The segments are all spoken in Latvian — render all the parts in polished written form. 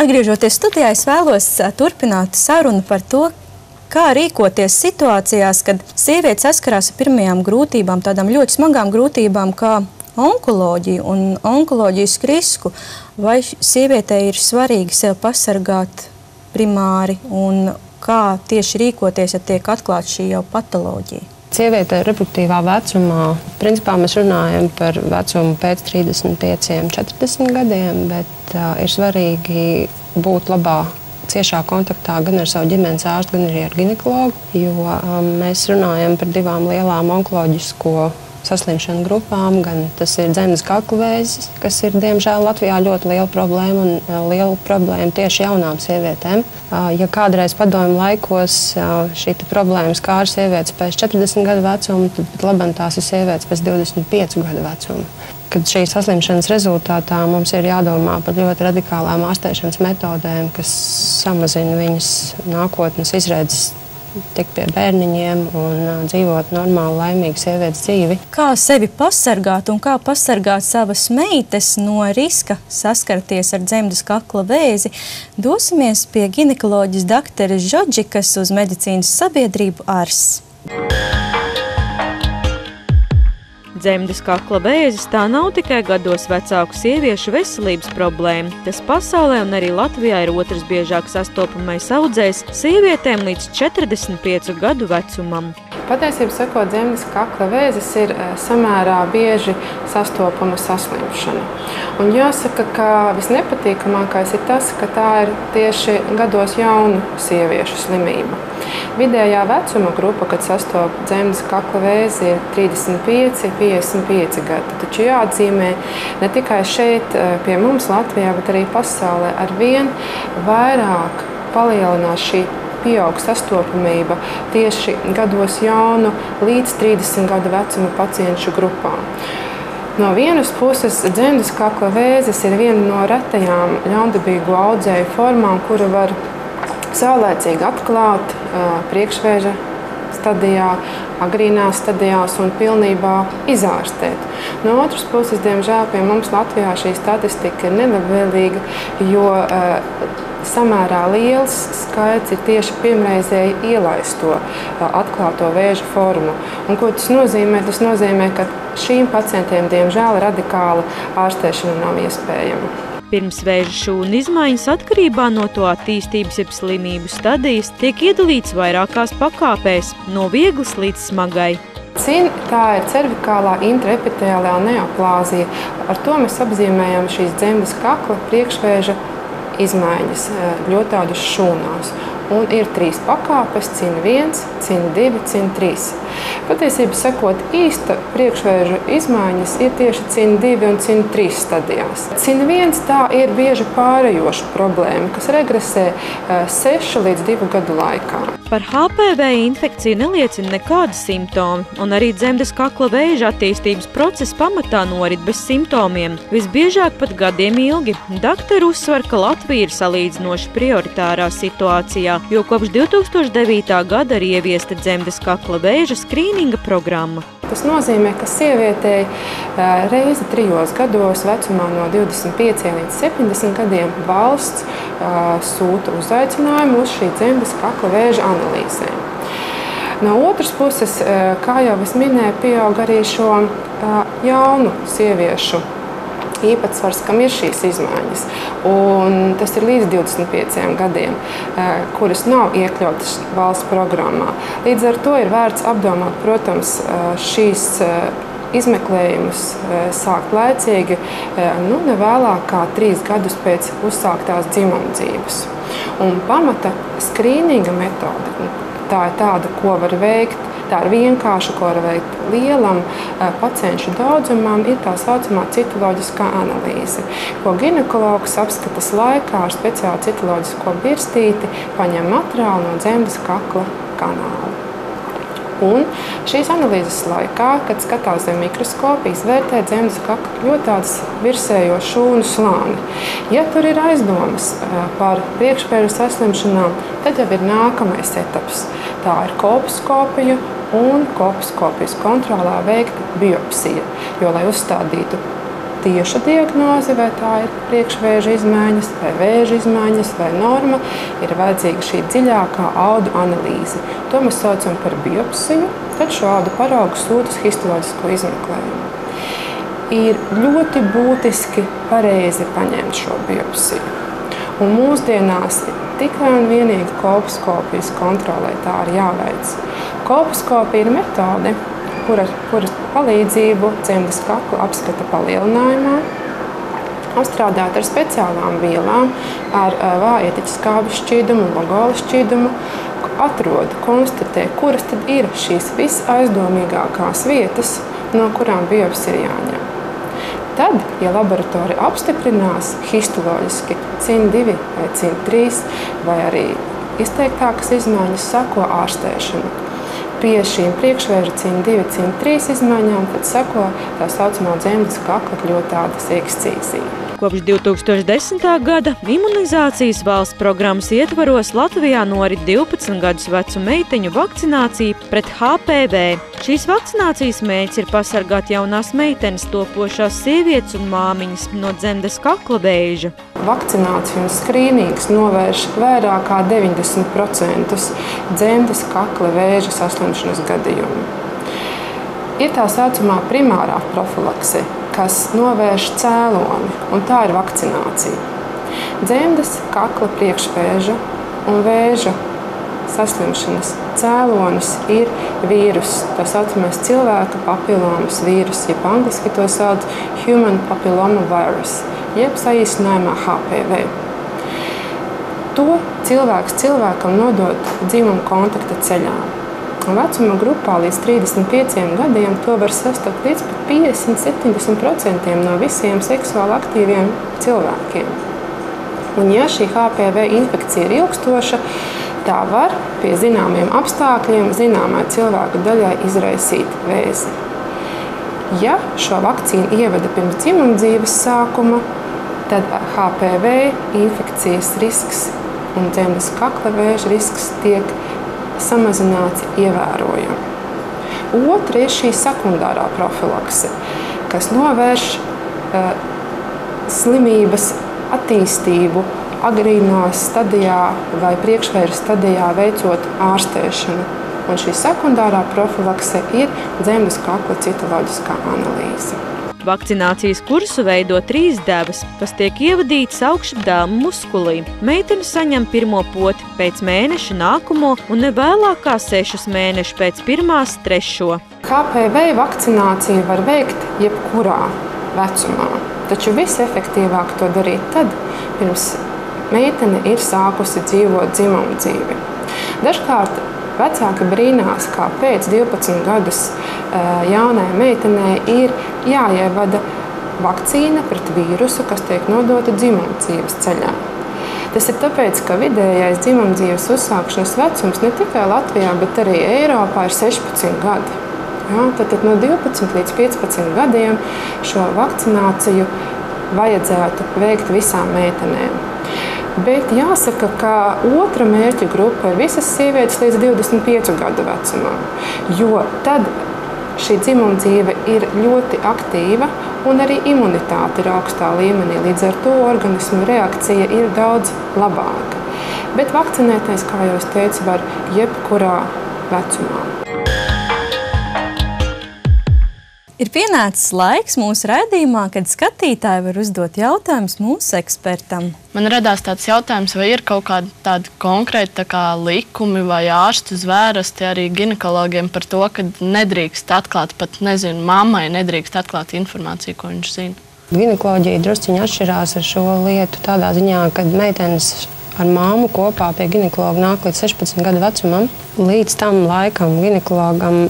Atgriežoties studijā, es vēlos turpināt sarunu par to, kā rīkoties situācijās, kad sieviete saskarās ar pirmajām grūtībām, tādām ļoti smagām grūtībām, kā onkoloģija un onkoloģisku risku. Vai sievietei ir svarīgi sev pasargāt primāri un kā tieši rīkoties, ja tiek atklāta šī jau patoloģija? Sieviete reproduktīvā vecumā, principā mēs runājam par vecumu pēc 35, 40 gadiem, bet ir svarīgi būt labā, ciešā kontaktā gan ar savu ģimenes ārstu, gan arī ar ginekologu, jo mēs runājam par divām lielām onkoloģisko saslimšanu grupām, gan tas ir dzemdes kakla vēzis, kas ir, diemžēl, Latvijā ļoti liela problēma un liela problēma tieši jaunām sievietēm. Ja kādreiz padomju laikos šī problēma skāra sievietes pēc 40 gadu vecuma, tad labam tās ir sievietes pēc 25 gadu vecuma. Kad šīs saslimšanas rezultātā mums ir jādomā par ļoti radikālām ārstēšanas metodēm, kas samazina viņas nākotnes izredzes tikt pie bērniņiem un dzīvot normālu, laimīgu sievietes dzīvi. Kā sevi pasargāt un kā pasargāt savas meitas no riska saskarties ar dzemdes kakla vēzi, dosimies pie ginekoloģijas doktoras Žodžikas uz Medicīnas sabiedrību Ars. Dzemdes kakla vēzis tā nav tikai gados vecāku sieviešu veselības problēma. Tas pasaulē un arī Latvijā ir otrs biežāk sastopamais audzējs sievietēm līdz 45 gadu vecumam. Patiesībā sakot, dzemdes kakla vēzis ir samērā bieži sastopama saslimšana. Un jāsaka, ka visnepatīkamākais ir tas, ka tā ir tieši gados jaunu sieviešu slimība. Vidējā vecuma grupa, kad sastopas dzemdes kakla vēzi, ir 35, 55 gadi. Taču jāatzīmē ne tikai šeit pie mums Latvijā, bet arī pasaulē arvien vairāk palielinās šī pieaug sastopamība tieši gados jaunu līdz 30 gadu vecuma pacientu grupām. No vienas puses, dzemdes kakla vēzis ir viena no retajām ļaundabīgu audzēju formām, kuru var saulēcīgi atklāt priekšvēža stadijā, agrīnās stadijās un pilnībā izārstēt. No otras puses, diemžēl, pie mums Latvijā šī statistika ir nelabvēlīga, jo samērā liels skaits ir tieši pirmreizēji ielaisto atklāto vēža formu. Un, ko tas nozīmē? Tas nozīmē, ka šīm pacientiem, diemžēl, radikāla ārstēšana nav iespējama. Pirms vēža šūnu izmaiņas atkarībā no to attīstības jeb slimību stadijas tiek iedalīts vairākās pakāpēs, no vieglas līdz smagai. CIN tā ir cervikālā intraepitēliālā neoplāzija. Ar to mēs apzīmējam šīs dzemdes kakla priekšvēža izmaiņas ļotādu šūnās. Un ir 3 pakāpes – CIN 1, CIN 2, CIN 3. Patiesībā sakot, īsta priekšvēža izmaiņas ir tieši CIN 2 un CIN 3 stadijās. CIN 1 tā ir bieži pārējoša problēma, kas regresē 6 līdz 2 gadu laikā. Par HPV infekciju neliecina nekādi simptomi, un arī dzemdes kakla vēža attīstības process pamatā norit bez simptomiem, visbiežāk pat gadiem ilgi. Doktori uzsver, ka Latvija ir salīdzinoši prioritārā situācijā, jo kopš 2009. gada ir ieviesta dzemdes kakla vēža skrīninga programma. Tas nozīmē, ka sievietei reizi 3 gados vecumā no 25 līdz 70 gadiem valsts sūta uzaicinājumu uz šī dzemdes kakla vēža analīzēm. No otras puses, kā jau es minēju, pieaug arī šo jaunu sieviešu īpatsvars, kam ir šīs izmaiņas. Un tas ir līdz 25 gadiem, kuras nav iekļautas valsts programmā. Līdz ar to ir vērts apdomāt, protams, šīs izmeklējumus sākt laicīgi, ne vēlāk kā 3 gadus pēc uzsāktās dzimumdzīves. Un pamata skrīninga metode, tā ir tāda, ko var veikt. Tā ir vienkārša, ko var veikt lielam pacientu daudzumam, ir tā saucamā citoloģiskā analīze, ko ginekologs apskates laikā ar speciālu citoloģisko birstīti paņem materiālu no dzemdes kakla kanāla. Un šīs analīzes laikā, kad skatās zem mikroskopa, izvērtē dzemdes kakla ļoti tādas virsējo šūnu slāni. Ja tur ir aizdomas par priekšvēža saslimšanām, tad jau ir nākamais etaps. Tā ir kolposkopija un kolposkopijas kontrolā veikta biopsija, jo, lai uzstādītu tieša diagnoze, vai tā ir priekšvēža izmaiņas, vai vēža izmaiņas, vai norma, ir vajadzīga šī dziļākā audu analīze. To mēs saucam par biopsiju, tad šo audu paraugu sūta uz histoloģisko izmeklējumu. Ir ļoti būtiski pareizi paņemt šo biopsiju. Un mūsdienās tikai un vienīgi kolposkopijas kontrolē tā ir jāveic. Kolposkopija ir metode, kuras palīdzību dzemdes kakla apskata palielinājumā, apstrādāt ar speciālām vielām, ar vājieteķa skābju šķīdumu, logola šķīdumu, atrod, konstatē, kuras tad ir šīs visaizdomīgākās vietas, no kurām biopsija ir jāņem. Tad, ja laboratorija apstiprinās histoloģiski CIN2 vai CIN3, vai arī izteiktākas izmaiņas, sako ārstēšana. Pie šīm priekšvēža CIN2, CIN3 izmaiņām tad sako tā saucamā dzemdes kakla kļotādas ekscīzija. Kopš 2010. gada imunizācijas valsts programmas ietvaros Latvijā norit 12 gadus vecu meiteņu vakcinācija pret HPV. Šīs vakcinācijas mērķis ir pasargāt jaunās meitenes, topošās sievietes un māmiņas no dzemdes kakla vēža. Vakcinācija un skrīnings novērš vairāk kā 90% dzemdes kakla vēža saslimšanas gadījumu. Ir tā saucamā primārā profilakse, kas novērš cēloni, un tā ir vakcinācija. Dzemdes kakla priekšvēža un vēža saslimšanas cēlonis ir vīrus, tā saucamais cilvēka papilomas vīrus, jeb angliski to sauc Human Papilloma Virus, jeb saīsinājumā HPV. To cilvēks cilvēkam nodod dzimuma kontakta ceļā. Vecuma grupā līdz 35 gadiem to var sastapt līdz pat 50–70% no visiem seksuāli aktīviem cilvēkiem. Un ja šī HPV infekcija ir ilgstoša, tā var pie zināmiem apstākļiem zināmai cilvēku daļai izraisīt vēzi. Ja šo vakcīnu ievada pirms dzimumdzīves sākuma, tad HPV infekcijas risks un dzemdes kakla vēža risks tiek samazināts ievērojami. Otra ir šī sekundārā profilakse, kas novērš slimības attīstību agrīnā stadijā vai priekšvēža stadijā veicot ārstēšanu. Un šī sekundārā profilakse ir dzemdes kakla citoloģiskā analīze. Vakcinācijas kursu veido 3 devas, kas tiek ievadītas augšupdēluma muskulī. Meitene saņem pirmo poti, pēc mēneša nākamo un ne vēlāk kā 6 mēnešus pēc pirmās 3. HPV vakcināciju var veikt jebkurā vecumā, taču visefektīvāk to darīt tad, pirms meitene ir sākusi dzīvot dzimuma dzīvi. Dažkārt vecāki brīnās, kā pēc 12 gadus jaunai meitenei ir jāievada vakcīna pret vīrusu, kas tiek nodota dzimumdzīves ceļā. Tas ir tāpēc, ka vidējais dzimumdzīves uzsākšanas vecums ne tikai Latvijā, bet arī Eiropā ir 16 gadi. Ja, tad no 12 līdz 15 gadiem šo vakcināciju vajadzētu veikt visām meitenēm. Bet jāsaka, ka otra mērķa grupa ir visas sievietes līdz 25 gadu vecumam, jo tad šī dzimumdzīve ir ļoti aktīva un arī imunitāte ir augstā līmenī. Līdz ar to organismu reakcija ir daudz labāka. Bet vakcinēties, kā jau es teicu, var jebkurā vecumā. Ir pienācis laiks mūsu raidījumā, kad skatītāji var uzdot jautājumus mūsu ekspertam. Man radās tāds jautājums, vai ir kaut kādi tādi konkrēti likumi vai ārstu zvērsti arī ginekologiem par to, ka nedrīkst atklāt, pat nezinu, mammai nedrīkst atklāt informāciju, ko viņš zina. Ginekoloģija drusciņi atšķirās ar šo lietu tādā ziņā, kad meitenes ar māmu kopā pie ginekologa nāk līdz 16 gadu vecumam. Līdz tam laikam ginekologam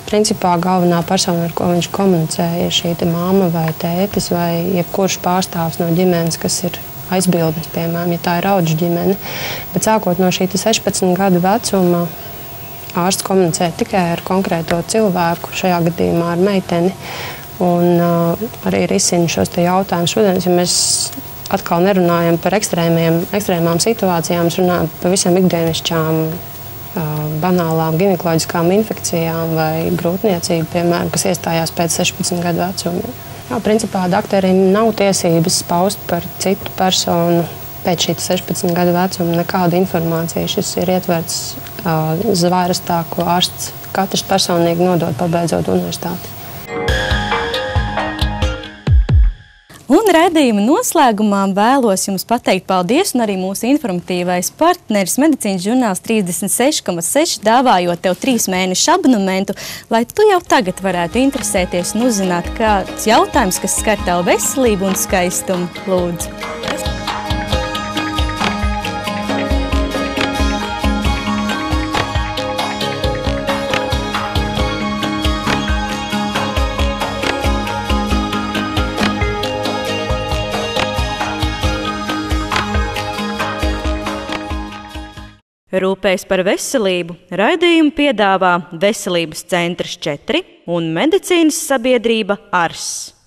principā galvenā persona, ar ko viņš komunicē, ir šī māma vai tētis vai jebkurš pārstāvs no ģimenes, kas ir aizbildnis, piemēram, ja tā ir audžu ģimene. Bet sākot no šī 16 gadu vecuma, ārsts komunicē tikai ar konkrēto cilvēku, šajā gadījumā ar meiteni, un arī risina šos te jautājumus. Protams, ja mēs atkal nerunājam par ekstrēmām situācijām, mēs runājam par pavisam ikdienišķām banālām ginekoloģiskām infekcijām vai grūtniecību, piemēram, kas iestājās pēc 16 gadu vecuma. Jā, principā doktorim nav tiesības paust par citu personu pēc šī 16 gadu vecuma nekādu informāciju. Šis ir ietverts zvērstā, ko ārsts katrs personīgi nodod, pabeidzot universitāti. Un raidījuma noslēgumā vēlos jums pateikt paldies, un arī mūsu informatīvais partneris Medicīnas žurnāls 36,6 dāvājot tev 3 mēnešu abonementu, lai tu jau tagad varētu interesēties un uzzināt kāds jautājums, kas skar tavu veselību un skaistumu. Lūdzu! Rūpējas par veselību raidījumu piedāvā Veselības centrs 4 un medicīnas sabiedrība ARS.